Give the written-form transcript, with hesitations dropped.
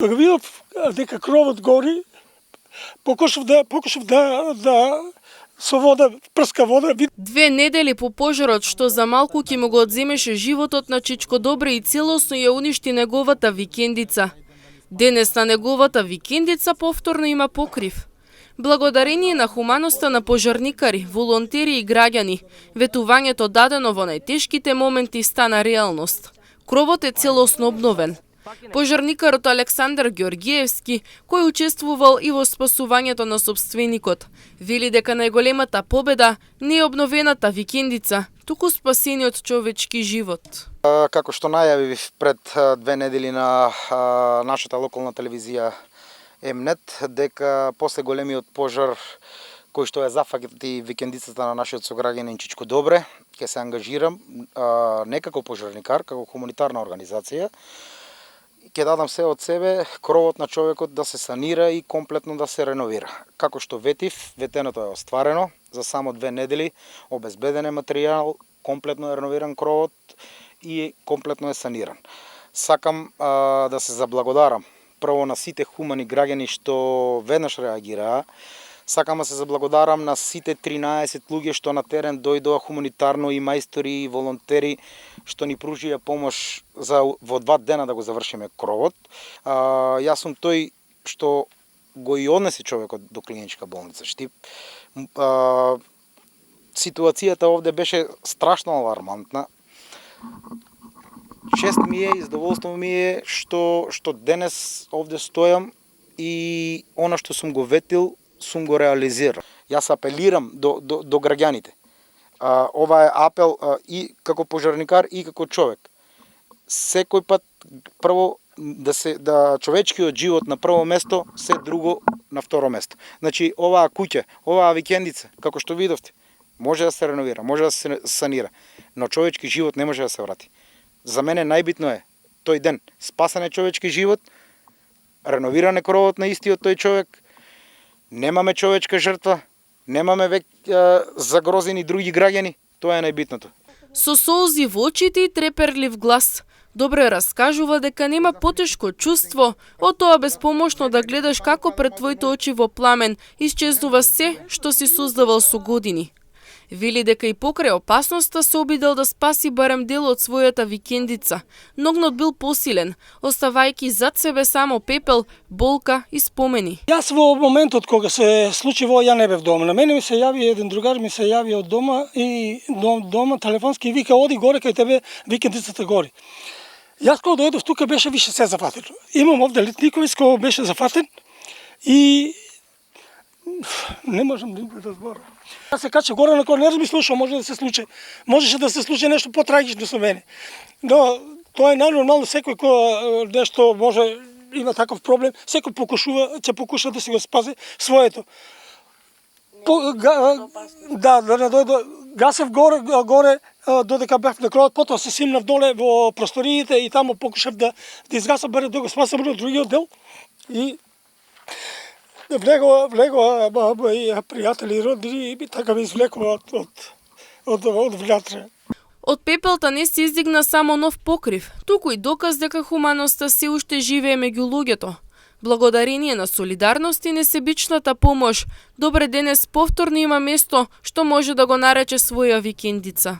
Кога видов дека кровот гори, покушав да со вода, прска вода. 2 недели по пожарот што за малку ќе му го одземеше животот на Чичко Добре и целосно ја уништи неговата викендица. Денес на неговата викендица повторно има покрив. Благодарение на хуманоста на пожарникари, волонтери и граѓани, ветувањето дадено во најтешките моменти стана реалност. Кровот е целосно обновен. Пожарникарот Александар Георгиевски, кој учествувал и во спасувањето на собственикот, вели дека најголемата победа не е обновената викендица, туку спасениот човечки живот. Како што најавив пред 2 недели на нашата локална телевизија М-нет, дека после големиот пожар кој што ја зафати викендицата на нашиот сограѓанин Чичко Добре, ќе се ангажирам не како пожарникар, како хуманитарна организација. Ќе дадам се од себе кровот на човекот да се санира и комплетно да се реновира. Како што ветеното е остварено, за само 2 недели обезбеден е материјал, комплетно е реновиран кровот и комплетно е саниран. Сакам да се заблагодарам прво на сите хумани граѓани што веднаш реагираа. Сакам да се заблагодарам на сите 13 луѓе што на терен дојдоа хуманитарно, и мајстори и волонтери што ни пружија помош за во 2 дена да го завршиме кровот. Јас сум тој што го и однесе човекот до клиничка болница Штип. Ситуацијата овде беше страшно алармантна. Чест ми е, задоволство ми е што денес овде стојам и она што сум го ветил сум го реализирал. Јас апелирам до граѓаните. Ова е апел и како пожарникар и како човек. Секој пат прво да човечкиот живот на прво место, се друго на второ место. Значи оваа куќа, оваа викендица, како што видовте, може да се реновира, може да се санира, но човечки живот не може да се врати. За мене најбитно е тој ден спасен е човечки живот, реновиран е кровот на истиот тој човек, немаме човечка жртва, немаме веќе загрозени други граѓани, тоа е најбитното. Со солзи во очите и треперлив глас, Добре раскажува дека нема потешко чувство од тоа безпомошно да гледаш како пред твоите очи во пламен исчезнува се што си создавал со години. Вели дека и покрај опасноста се обидел да спаси барем дел од својата викендица, но огнот бил посилен, оставајќи зад себе само пепел, болка и спомени. Јас во моментот кога се случи во, ја не бев дома. На мене ми се јави еден другар, ми се јави од дома и дома телефонски вика: оди горе кај тебе, викендицата гори. Јас кога дојдов тука беше више се зафатено. Имам овде Литниковиц кој беше зафатен и не можам да зборам. Јас се качев горе на кој, не размислував што може да се случи. Можеше да се случи нешто потрагично со мене. Но тоа е најнормално, секој кој нешто може има таков проблем, секој ќе покуша да си го спази своето. Да не дојде, гасев горе додека бев на кровот, потоа се симнав доле во просториите и таму покушав да изгасам барем да го спасам на другиот дел и влегува мои пријатели и роднини и така ме извлекува од внатре. Од пепелта не се издигна само нов покрив, туку и доказ дека хуманоста се уште живее меѓу луѓето. Благодарение на солидарност и несебичната помош, Добре денес повторно има место што може да го нарече своја викендица.